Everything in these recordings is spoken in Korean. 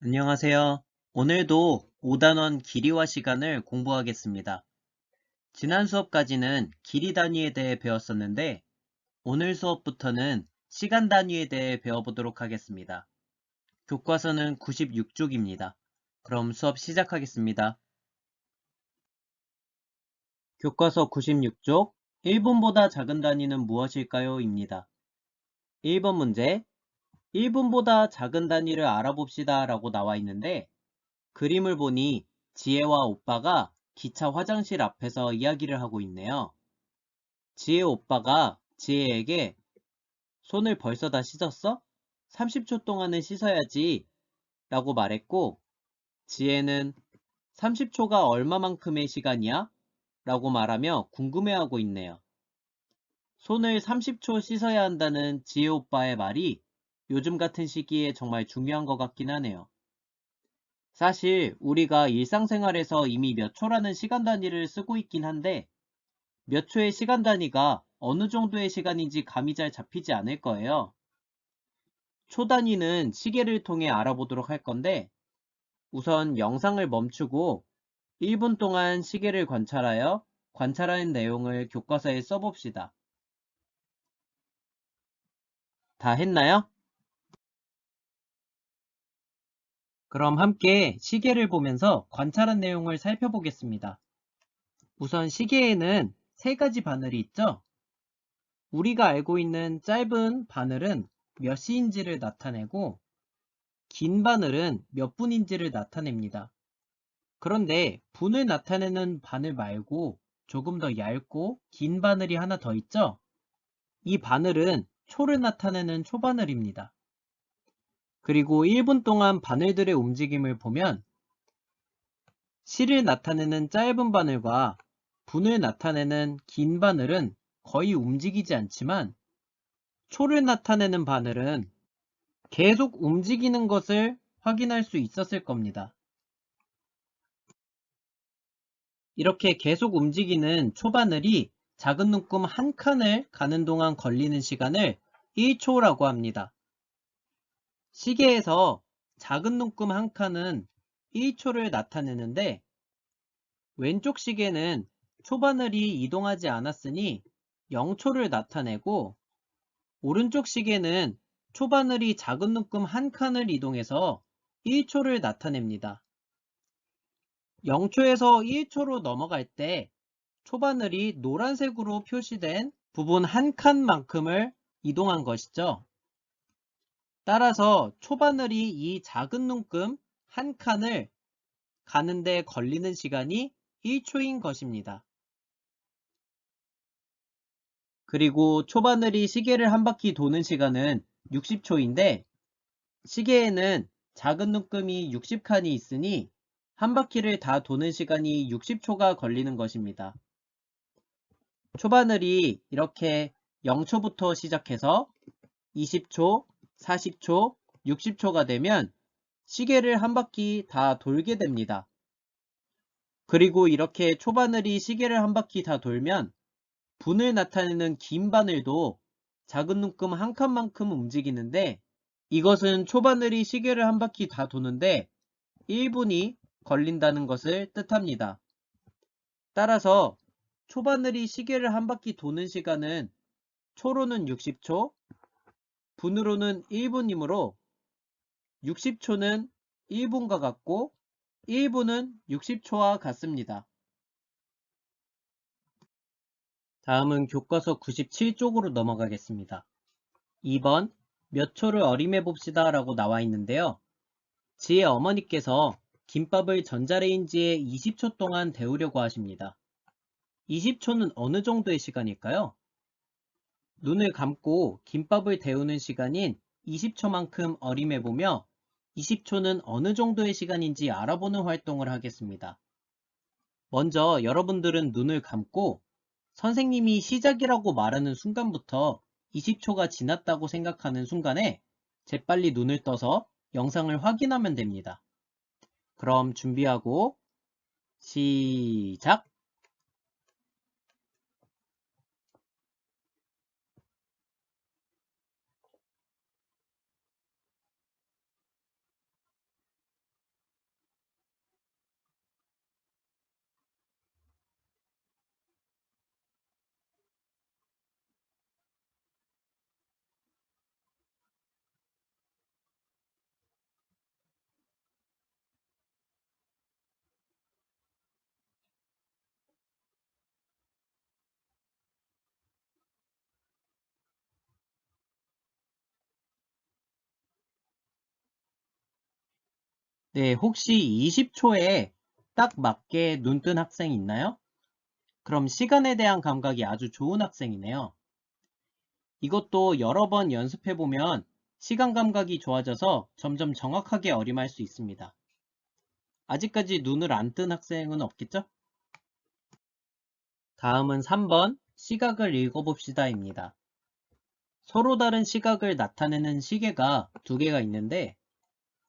안녕하세요. 오늘도 5단원 길이와 시간을 공부하겠습니다. 지난 수업까지는 길이 단위에 대해 배웠었는데 오늘 수업부터는 시간 단위에 대해 배워보도록 하겠습니다. 교과서는 96쪽입니다. 그럼 수업 시작하겠습니다. 교과서 96쪽 1분보다 작은 단위는 무엇일까요? 입니다. 1번 문제 1분보다 작은 단위를 알아봅시다 라고 나와 있는데 그림을 보니 지혜와 오빠가 기차 화장실 앞에서 이야기를 하고 있네요. 지혜 오빠가 지혜에게 손을 벌써 다 씻었어? 30초 동안은 씻어야지 라고 말했고 지혜는 30초가 얼마만큼의 시간이야? 라고 말하며 궁금해하고 있네요. 손을 30초 씻어야 한다는 지혜 오빠의 말이 요즘 같은 시기에 정말 중요한 것 같긴 하네요. 사실 우리가 일상생활에서 이미 몇 초라는 시간 단위를 쓰고 있긴 한데 몇 초의 시간 단위가 어느 정도의 시간인지 감이 잘 잡히지 않을 거예요. 초 단위는 시계를 통해 알아보도록 할 건데 우선 영상을 멈추고 1분 동안 시계를 관찰하여 관찰하는 내용을 교과서에 써봅시다. 다 했나요? 그럼 함께 시계를 보면서 관찰한 내용을 살펴보겠습니다. 우선 시계에는 세 가지 바늘이 있죠? 우리가 알고 있는 짧은 바늘은 몇 시인지를 나타내고 긴 바늘은 몇 분인지를 나타냅니다. 그런데 분을 나타내는 바늘 말고 조금 더 얇고 긴 바늘이 하나 더 있죠? 이 바늘은 초를 나타내는 초바늘입니다. 그리고 1분 동안 바늘들의 움직임을 보면 시를 나타내는 짧은 바늘과 분을 나타내는 긴 바늘은 거의 움직이지 않지만 초를 나타내는 바늘은 계속 움직이는 것을 확인할 수 있었을 겁니다. 이렇게 계속 움직이는 초바늘이 작은 눈금 한 칸을 가는 동안 걸리는 시간을 1초라고 합니다. 시계에서 작은 눈금 한 칸은 1초를 나타내는데 왼쪽 시계는 초바늘이 이동하지 않았으니 0초를 나타내고 오른쪽 시계는 초바늘이 작은 눈금 한 칸을 이동해서 1초를 나타냅니다. 0초에서 1초로 넘어갈 때 초바늘이 노란색으로 표시된 부분 한 칸만큼을 이동한 것이죠. 따라서 초바늘이 이 작은 눈금 한 칸을 가는데 걸리는 시간이 1초인 것입니다. 그리고 초바늘이 시계를 한 바퀴 도는 시간은 60초인데 시계에는 작은 눈금이 60칸이 있으니 한 바퀴를 다 도는 시간이 60초가 걸리는 것입니다. 초바늘이 이렇게 0초부터 시작해서 20초, 40초, 60초가 되면 시계를 한 바퀴 다 돌게 됩니다. 그리고 이렇게 초바늘이 시계를 한 바퀴 다 돌면 분을 나타내는 긴 바늘도 작은 눈금 한 칸만큼 움직이는데 이것은 초바늘이 시계를 한 바퀴 다 도는데 1분이 걸린다는 것을 뜻합니다. 따라서 초바늘이 시계를 한 바퀴 도는 시간은 초로는 60초, 분으로는 1분이므로 60초는 1분과 같고 1분은 60초와 같습니다. 다음은 교과서 97쪽으로 넘어가겠습니다. 2번 몇 초를 어림해 봅시다 라고 나와 있는데요. 지혜 어머니께서 김밥을 전자레인지에 20초 동안 데우려고 하십니다. 20초는 어느 정도의 시간일까요? 눈을 감고 김밥을 데우는 시간인 20초만큼 어림해보며 20초는 어느 정도의 시간인지 알아보는 활동을 하겠습니다. 먼저 여러분들은 눈을 감고 선생님이 시작이라고 말하는 순간부터 20초가 지났다고 생각하는 순간에 재빨리 눈을 떠서 영상을 확인하면 됩니다. 그럼 준비하고 시작! 네, 혹시 20초에 딱 맞게 눈 뜬 학생이 있나요? 그럼 시간에 대한 감각이 아주 좋은 학생이네요. 이것도 여러 번 연습해보면 시간 감각이 좋아져서 점점 정확하게 어림할 수 있습니다. 아직까지 눈을 안 뜬 학생은 없겠죠? 다음은 3번 시각을 읽어봅시다입니다. 서로 다른 시각을 나타내는 시계가 두 개가 있는데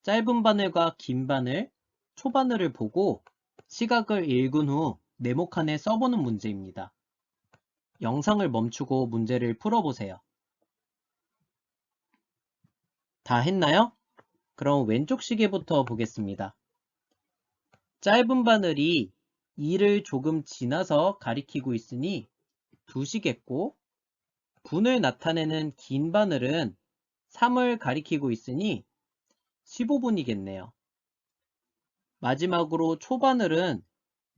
짧은 바늘과 긴 바늘, 초바늘을 보고 시각을 읽은 후 네모칸에 써보는 문제입니다. 영상을 멈추고 문제를 풀어보세요. 다 했나요? 그럼 왼쪽 시계부터 보겠습니다. 짧은 바늘이 2를 조금 지나서 가리키고 있으니 2시겠고 분을 나타내는 긴 바늘은 3을 가리키고 있으니 15분이겠네요. 마지막으로 초바늘은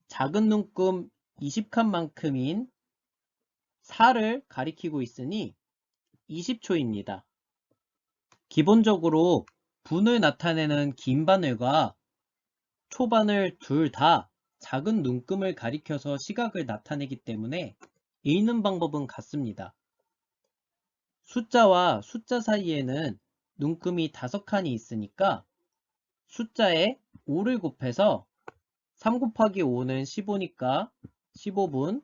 작은 눈금 20칸만큼인 4를 가리키고 있으니 20초입니다. 기본적으로 분을 나타내는 긴 바늘과 초바늘 둘 다 작은 눈금을 가리켜서 시각을 나타내기 때문에 읽는 방법은 같습니다. 숫자와 숫자 사이에는 눈금이 5칸이 있으니까 숫자에 5를 곱해서 3 곱하기 5는 15니까 15분,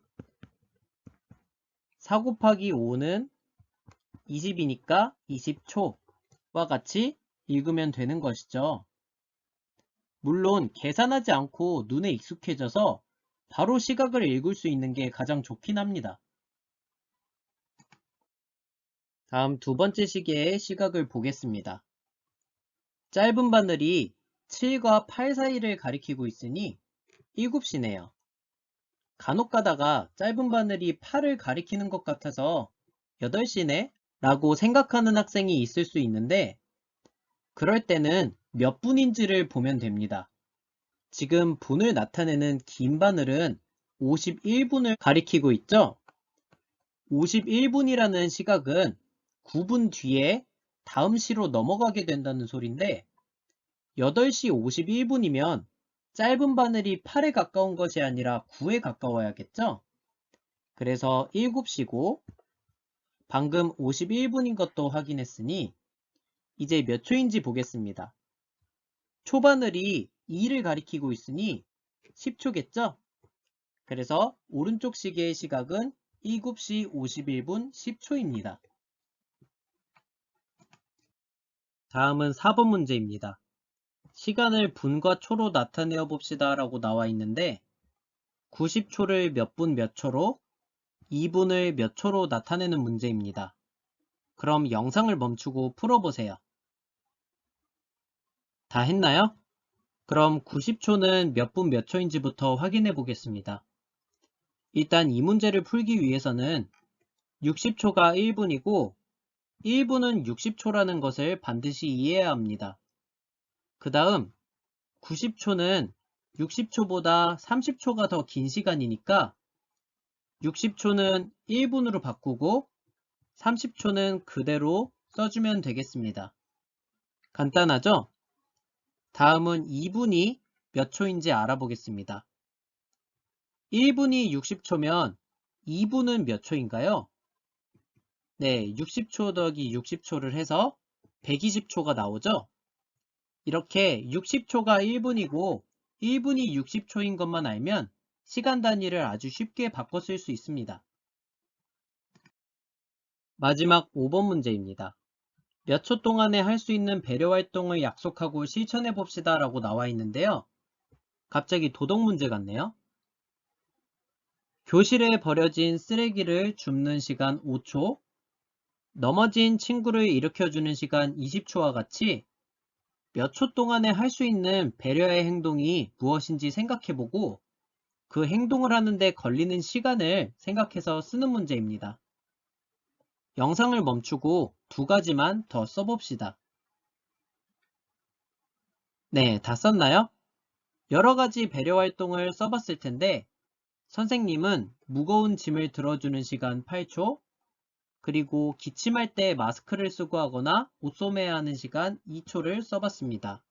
4 곱하기 5는 20이니까 20초와 같이 읽으면 되는 것이죠. 물론 계산하지 않고 눈에 익숙해져서 바로 시각을 읽을 수 있는 게 가장 좋긴 합니다. 다음 두 번째 시계의 시각을 보겠습니다. 짧은 바늘이 7과 8 사이를 가리키고 있으니 7시네요. 간혹 가다가 짧은 바늘이 8을 가리키는 것 같아서 8시네? 라고 생각하는 학생이 있을 수 있는데 그럴 때는 몇 분인지를 보면 됩니다. 지금 분을 나타내는 긴 바늘은 51분을 가리키고 있죠? 51분이라는 시각은 9분 뒤에 다음 시로 넘어가게 된다는 소린데 8시 51분이면 짧은 바늘이 8에 가까운 것이 아니라 9에 가까워야겠죠? 그래서 7시고 방금 51분인 것도 확인했으니 이제 몇 초인지 보겠습니다. 초바늘이 2를 가리키고 있으니 10초겠죠? 그래서 오른쪽 시계의 시각은 7시 51분 10초입니다. 다음은 4번 문제입니다. 시간을 분과 초로 나타내어 봅시다 라고 나와 있는데 90초를 몇 분 몇 초로, 2분을 몇 초로 나타내는 문제입니다. 그럼 영상을 멈추고 풀어보세요. 다 했나요? 그럼 90초는 몇 분 몇 초인지부터 확인해 보겠습니다. 일단 이 문제를 풀기 위해서는 60초가 1분이고 1분은 60초라는 것을 반드시 이해해야 합니다. 그 다음 90초는 60초보다 30초가 더 긴 시간이니까 60초는 1분으로 바꾸고 30초는 그대로 써주면 되겠습니다. 간단하죠? 다음은 2분이 몇 초인지 알아보겠습니다. 1분이 60초면 2분은 몇 초인가요? 네, 60초 더하기 60초를 해서 120초가 나오죠? 이렇게 60초가 1분이고 1분이 60초인 것만 알면 시간 단위를 아주 쉽게 바꿔 쓸 수 있습니다. 마지막 5번 문제입니다. 몇 초 동안에 할 수 있는 배려 활동을 약속하고 실천해 봅시다 라고 나와 있는데요. 갑자기 도덕 문제 같네요. 교실에 버려진 쓰레기를 줍는 시간 5초, 넘어진 친구를 일으켜주는 시간 20초와 같이 몇 초 동안에 할 수 있는 배려의 행동이 무엇인지 생각해보고 그 행동을 하는데 걸리는 시간을 생각해서 쓰는 문제입니다. 영상을 멈추고 두 가지만 더 써봅시다. 네, 다 썼나요? 여러 가지 배려 활동을 써봤을 텐데 선생님은 무거운 짐을 들어주는 시간 8초, 그리고 기침할 때 마스크를 쓰고 하거나 옷 소매야 하는 시간 2초를 써봤습니다.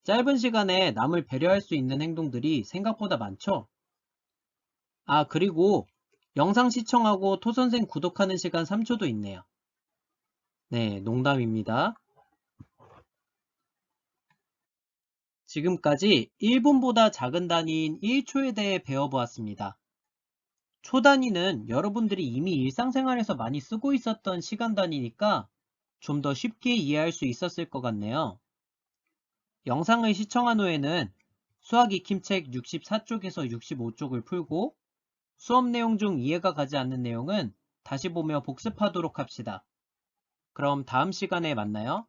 짧은 시간에 남을 배려할 수 있는 행동들이 생각보다 많죠? 아, 그리고 영상 시청하고 토선생 구독하는 시간 3초도 있네요. 네, 농담입니다. 지금까지 1분보다 작은 단위인 1초에 대해 배워보았습니다. 초 단위는 여러분들이 이미 일상생활에서 많이 쓰고 있었던 시간 단위니까 좀 더 쉽게 이해할 수 있었을 것 같네요. 영상을 시청한 후에는 수학 익힘책 64쪽에서 65쪽을 풀고 수업 내용 중 이해가 가지 않는 내용은 다시 보며 복습하도록 합시다. 그럼 다음 시간에 만나요.